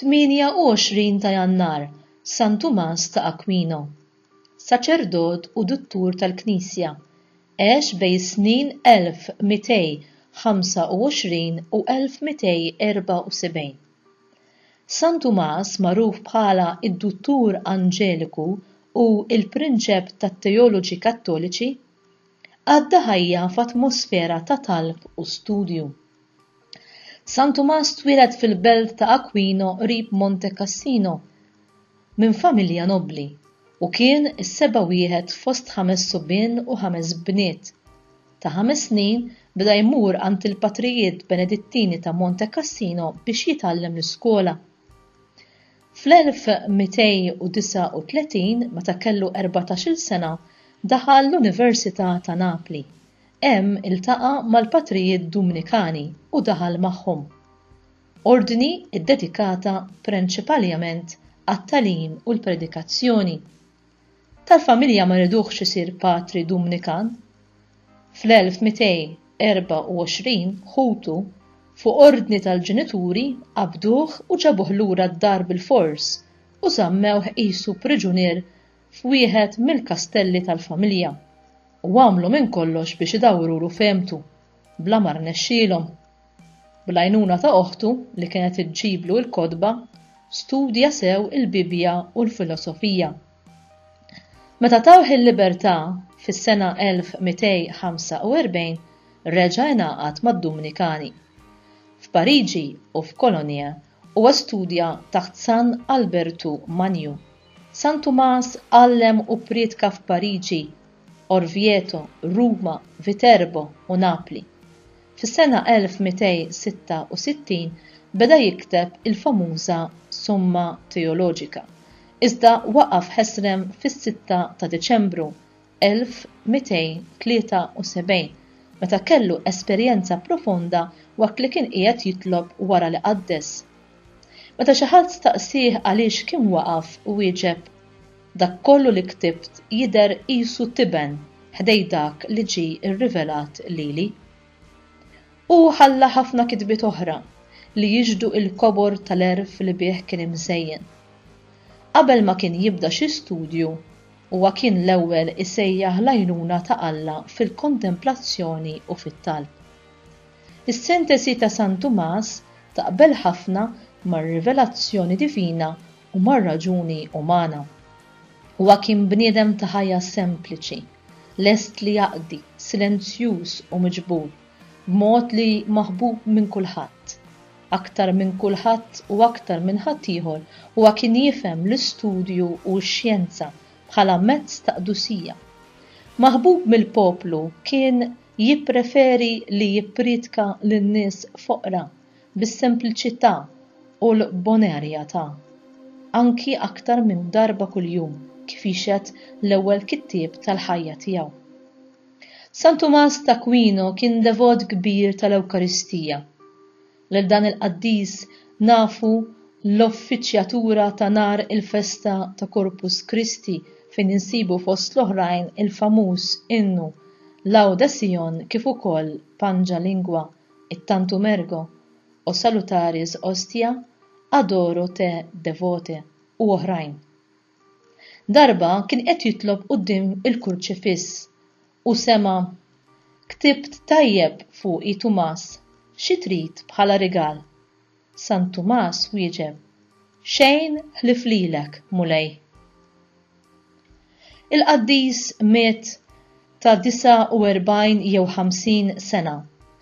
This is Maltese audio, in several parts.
28 ta' Jannar, San Tumas ta' Aquino, saċerdot u duttur tal-Knisja, għex bejn snin 1225 u 1274. San Tumas magħruf bħala id-Duttur Anġeliku u il-Prinċep tat-Teoloġi Kattoliċi għadda ħajja f'atmosfera ta' talb u studju. San Tumas twieled fil-belt ta' Aquino qrib Monte Cassino minn familja nobbli u kien is-seba' wieħed fost 5 subien u 5 bniet. Ta' 5 snin beda jmur għand il-Patrijiet Benedittini ta' Monte Cassino biex jitgħallem l-iskola. Fl-1239 meta kellu 14-il sena daħal l-Università ta' Napli. Hemm iltaqa' mal-Patrijiet Dominikani u daħal magħhom. Ordni ddedikata prinċipalment għat-tagħlim u l-predikazzjoni. Tal-familja ma rridux isir Patri Dominikan. Fl-1224 ħutu fuq ordni tal-ġenituri qabduh u ġabuh lura d-dar bil-fors u żammewh qisu priġunier f'wieħed mill-kastelli tal-familja u għamlu minn kollox biex idawrulu fehmtu bla ma rnexxielhom. Bl-għajnuna ta' oħtu li kienet iġġiblu l-kotba studja sew il-Bibja u l-filosofija. Meta tawh il-libertà fis-sena 1245 reġa' jingħaqad mad-Dominikani. F'Pariġi u f'Kolonia huwa studja taħt San Albertu Magnu. San Tumas għallem u priedka f'Pariġi, Orvieto, Ruma, Viterbo u Napli. Fis-sena 1266 beda jikteb il-famuża Summa Teoloġika. Iżda waqaf ħesrem fis-6 ta' Diċembru 1273 meta kellu esperjenza profonda waqt li kien qiegħed jitlob wara li qaddes. Meta xi ħadd staqsih għaliex kien waqaf u wieġeb dak kollu li ktibt jidher qisu tiben ħdej dak li ġie irrivelat lili. U ħalla ħafna kitbiet oħra li jiġdu il-kobor tal-erf li bih kien imżejjen. Qabel ma kien jibda xi studju, huwa kien l-ewwel isejjaħ l-għajnuna ta' Alla fil-kontemplazzjoni u fit-talb. Is-sintesi ta' San Tumas taqbel ħafna mar-rivelazzjoni divina u mar-raġuni umana. Huwa kien bniedem ta' ħajja sempliċi, lest li jaqdi, silenzjuż u miġbur, b'mod li maħbub minn kulħadd. Aktar minn kulħadd u aktar minn ħadd ieħor huwa kien jifhem l-istudju u x-xjenza bħala mezz ta' qdusija. Maħbub mill-poplu kien jippreferi li jippriedka lin-nies foqra bis-sempliċità u l-bonerjatà, anki aktar minn darba kuljum kif jixed l-ewwel kittieb tal-ħajja tiegħu. San Tumas ta' Aquino kien devot kbir tal-Ewkaristija. Lil dan il-qaddis nafu l-offiċjatura ta' nar il-festa ta' Corpus Christi fejn insibu fost l-oħrajn il-famuż innu Lauda Sion kif ukoll Pangia Lingua, it-Tantum Ergo o Salutaris Ostia, Adoro te devote u oħrajn. Darba kien qed jitlob quddiem il-kurċifiss u sema ktibt tajjeb fuqi Tumas, xi trid bħala rigal. San Tumas wieġeb xejn ħlif lilek mulej. Il-qaddis miet ta' 49 jew 50 sena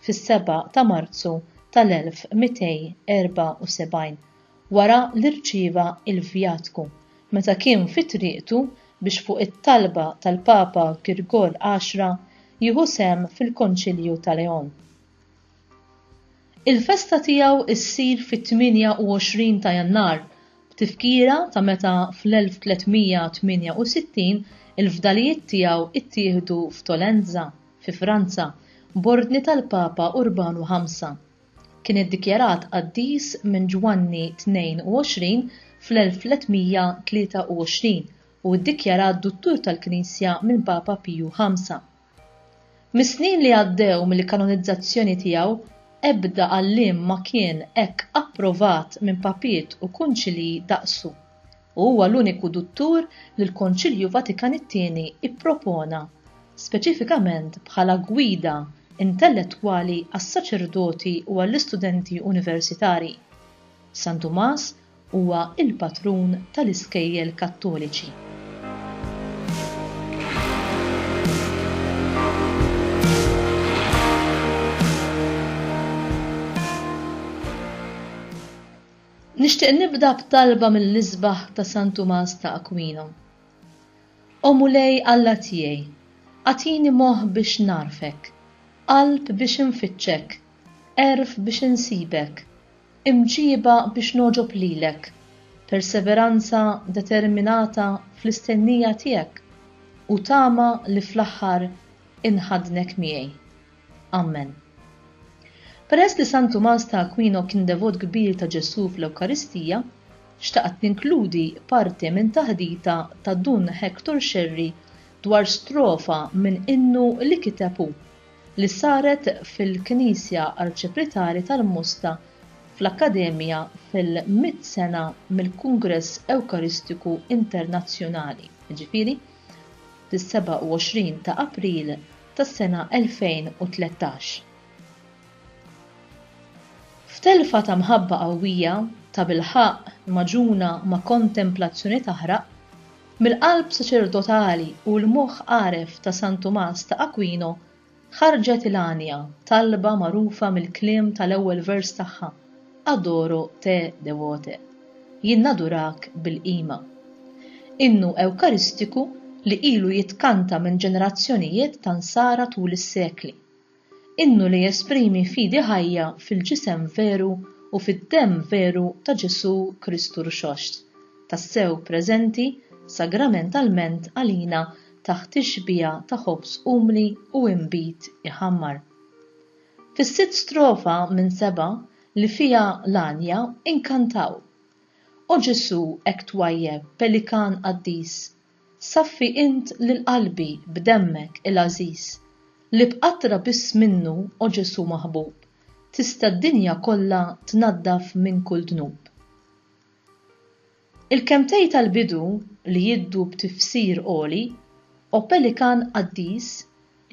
fis-7 ta' Marzu tal-1274 wara li rċieva il-vjatku meta kien fi triqtu biex fuq it-talba tal-Papa Grigol 10 jieħu sehem fil-Konċilju ta' Leon. Il-festa tiegħu issir fit-28 ta' Jannar b'tifkira ta' meta fl-1368 il-fdalijiet tiegħu ittieħdu f'Tolenza fi Franza b'ordni tal-Papa Urbanu V. Kien iddikjarat qaddis minn Ġwanni 22 fl-1323 u ddikjarat duttur tal-Knisja minn Papa Piju V. Mis-snin li għaddew mill-kanonizzazzjoni tiegħu ebda għalliem ma kien hekk approvat minn papiet u kunċilji daqsu. U huwa l-uniku duttur li l-Konċilju Vatikan II ippropona speċifikament bħala gwida intellettwali għas-saċerdoti u għall-istudenti universitarji. San Tumas huwa il-patrun tal-iskejjel Kattoliċi. Nixtieq nibda b'talba mill-isbaħ ta' San Tumas ta' Aquino. O mulej Alla tiegħi, għatini moħħ biex narfek, qalb biex infittxek, erf biex insibek, imġiba biex noġob lilek, perseveranza determinata fl-istennija tiegħek u tama li fl-aħħar inħadnek miegħi. Amen. Peress li San Tumas ta' Aquino kien devot kbir ta' Ġesu fl-Ewkaristija, xtaqt ninkludi parti minn taħdita ta' Dun Hector Sherry dwar strofa minn innu li kitebu li saret fil-Knisja Arċipretari tal-Musta fl-Akkademja fil-100 sena mill-Kungress Ewkaristiku Internazzjonali, ġifieri fis-27 ta' April tas-sena 2013. F'telfa ta' mħabba qawwija ta' bilħaq maġuna ma' kontemplazzjoni taħraq, mill-qalb saċerdotali u l-moħħ għaref ta' San Tumas ta' Aquino ħarġet il-għanja talba magħrufa mill-kliem tal-ewwel vers tagħha: Adoro te devote, jien nadurak bil-qima. Innu Ewkaristiku li ilu jitkanta minn ġenerazzjonijiet ta' nsara tul is-sekli. Innu li jesprimi fidi ħajja fil-ġisem veru u fid-dem veru ta' Ġesu Kristu rxoxt, tassew preżenti sagramentalment għalina taħt tixbija ta' ħobs umli u imbit iħammar. Fis-sitt strofa minn 7 li fija l-għanja inkantaw: O Ġesu hekk twajjeb pelikan qaddis, saffi int lil qalbi b'demmek il-għażiż, li b'qatra biss minnu, O Ġesu maħbub, tista' d-dinja kollha tnaddaf minn kull dnub. Il-kemtej tal-bidu li jiddu b'tifsir qoli, O pelikan qaddis,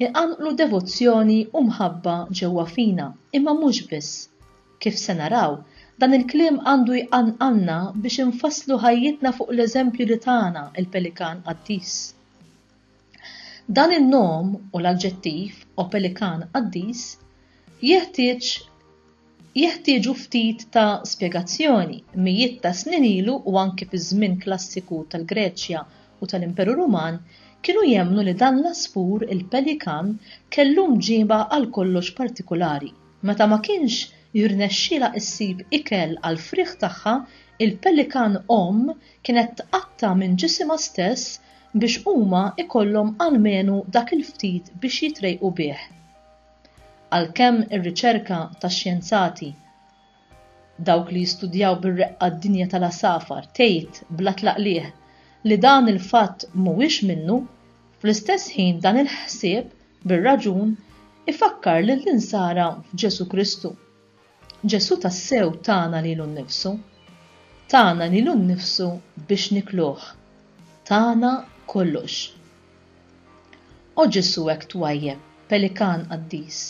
iqanqlu devozzjoni u mħabba ġewwa fina, imma mhux biss. Kif se naraw, dan il-kliem għandu jqanqalna biex infasslu ħajjitna fuq l-eżempju li tagħna il-pelikan qaddis. Dan in-nom u l-aġġettiv O pelikan qaddis jeħtieġu ftit ta' spjegazzjoni. Mijiet ta' snin ilu u anke fiż-żmien klassiku tal-Greċja u tal-Imperu Ruman kienu jemmnu li dan l-asfur il-pelikan kellu mġiba għal kollox partikolari. Meta ma kienx jirnexxiela issib ikel għal friħ tagħha, il-pelikan kienet tqatta' minn ġisimha stess biex huma ikollhom almenu dak il-ftit biex jitrejqu bih. Għalkemm ir-riċerka tax-xjenzati dawk li jistudjaw bir-reqqa d-dinja tal-asafar tgħid bla tlaqlih li dan il-fatt mhuwiex minnu, fl-istess ħin dan il-ħsieb bir-raġun ifakkar lill-insara f'Ġesu Kristu. Ġesu tassew tagħna lilu nnifsu, tagħna lilu nnifsu biex nikluh, tagħna kollox. O Ġesu hekk twajjeb, pelikan qaddis,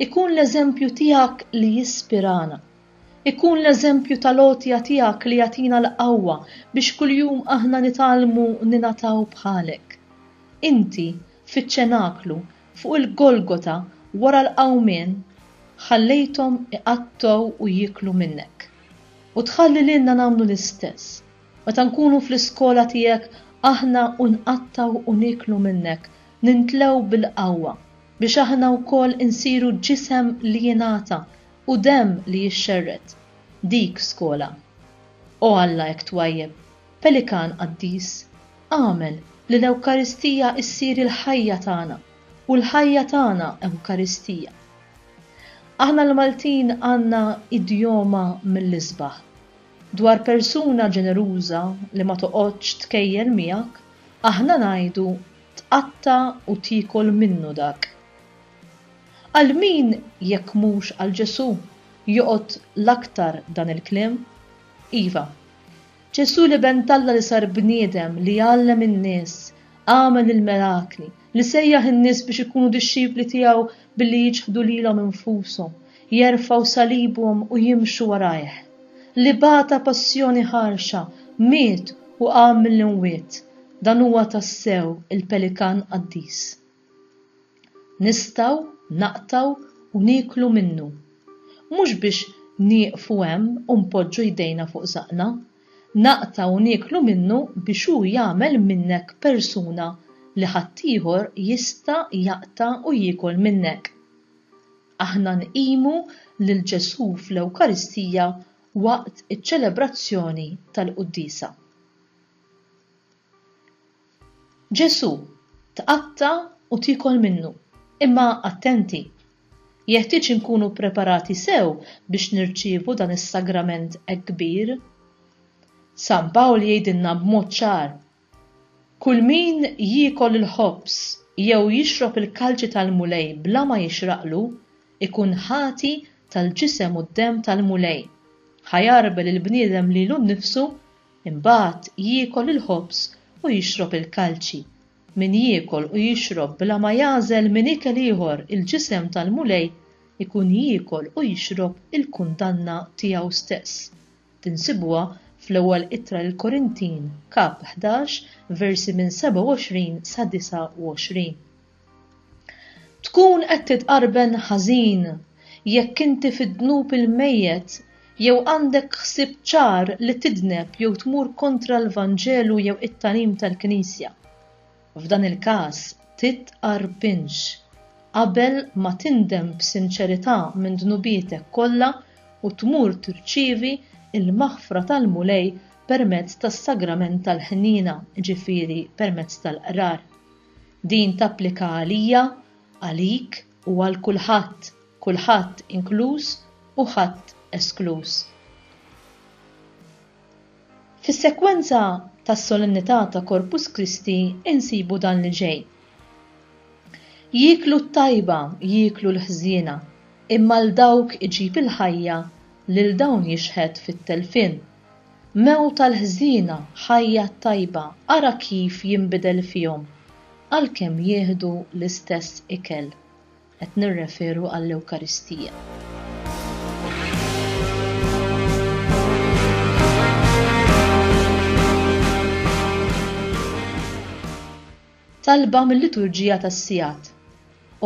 ikun l-eżempju tiegħek li jispirana, ikun l-eżempju tal-għotja tiegħek li jagħtina l-qawwa biex kuljum aħna nitalmu ninataw bħalek. Inti fiċ-ċenaklu fuq il-Golgota wara l-qawmien ħallejthom iqattgħu u jiklu minnek. U tħalli lilna nagħmlu l-istess. Meta nkunu fl-iskola tiegħek aħna nqattaw u niklu minnek, nintlew bil-qawwa biex aħna wkoll insiru ġisem li jingħata u dem li jixxerret. Dik skola. O Alla hekk twajjeb, pelikan qaddis, għamel li l-Ewkaristija issir il-ħajja tagħna u l-ħajja tagħna Ewkaristija. Aħna l-Maltin għandna idjoma mill-isbaħ dwar persuna ġeneruża li ma toqgħodx tkejjel miegħek, aħna ngħidu tqatta' u tikol minnu dak. Għal min jekk mhux għal Ġesu joqgħod l-aktar dan il-kliem? Iva, Ġesu li bentalla li sar bniedem li għallem in-nies, għamel il-mirakli, li sejjaħ in-nies biex ikunu dixxipli tiegħu billi jiġħdu lilhom infushom, jerfgħu salibhom u jimxu warajh. Li bata passjoni ħarxa, miet u qam mill-imwiet, dan huwa tassew il-pelikan qaddis. Nistgħu naqtaw u niklu minnu. Mhux biex nieqfu hemm u npoġġu jdejna fuq saqna, naqtaw u niklu minnu biex hu jagħmel minnek persuna li ħaddieħor jista' jaqta' u jiekol minnek. Aħna nqimu lil Ġesu fl-Ewkaristija waqt iċ-ċelebrazzjoni tal-Qudiesa. Ġesu tqatta' u tiekol minnu, imma attenti, jeħtieġ inkunu preparati sew biex nirċievu dan is-sagrament hekk kbir. San Pawl jgħidilna b'mod ċar: kull min jiekol il-ħobs jew jixrob il-kalċi tal-mulej bla ma jixraqlu ikun ħati tal-ġisem u d-demm tal-mulej. Ħajarbel il-bniedem lilu nnifsu imbagħad jiekol il-ħobs u jixrob il-kalċi. Min jiekol u jixrob bla ma jażel minn ikel ieħor il-ġisem tal-mulej ikun jiekol u jixrob il-kundanna tiegħu stess. Tinsibuha fl-ewwel ittra lill-Korintin kap 11 versi minn 27 sa 29. Tkun qed titqarben ħażin jekk inti fid-dnub il-mejjet jew għandek ħsieb ċar li tidneb jew tmur kontra l-Vanġelu jew it-tanim tal-Knisja. F'dan il-każ titqarbinx qabel ma tindem b'sinċerità minn dnubietek kollha u tmur tirċievi il-maħfra tal-mulej permezz tas-sagrament tal-ħnina, ġifieri permezz tal-qrar. Din tapplika għalija, għalik u għal kulħadd, kulħadd inkluż u ħadd esklus. Fis-sekwenza tas-solennità ta' Corpus Christi insibu dan li ġej. Jieklu t-tajba, jieklu l-ħżiena, imma l-dawk iġib il-ħajja lil dawn jixħed fit-telfin. Mew tal-ħżiena ħajja tajba ara kif jinbidel fihom għalkemm jieħdu l-istess ikel. Qed nirreferu għall-Ewkaristija. Talba mill-liturġija tas-sigħat.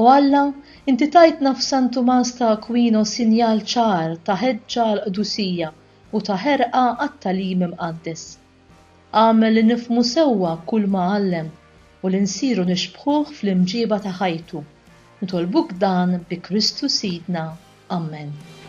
U Alla, inti tajtna f'San Tumas ta' Aquino sinjal ċar ta' ħeġġa l-qdusija u ta' ħerqa għat-talim imqaddes. Għamel li nifhmu sewwa kull ma għallem u li nsiru nixbħuh fl-imġiba ta' ħajtu. Nitolbuk dan bi Kristu Sidna. Amen.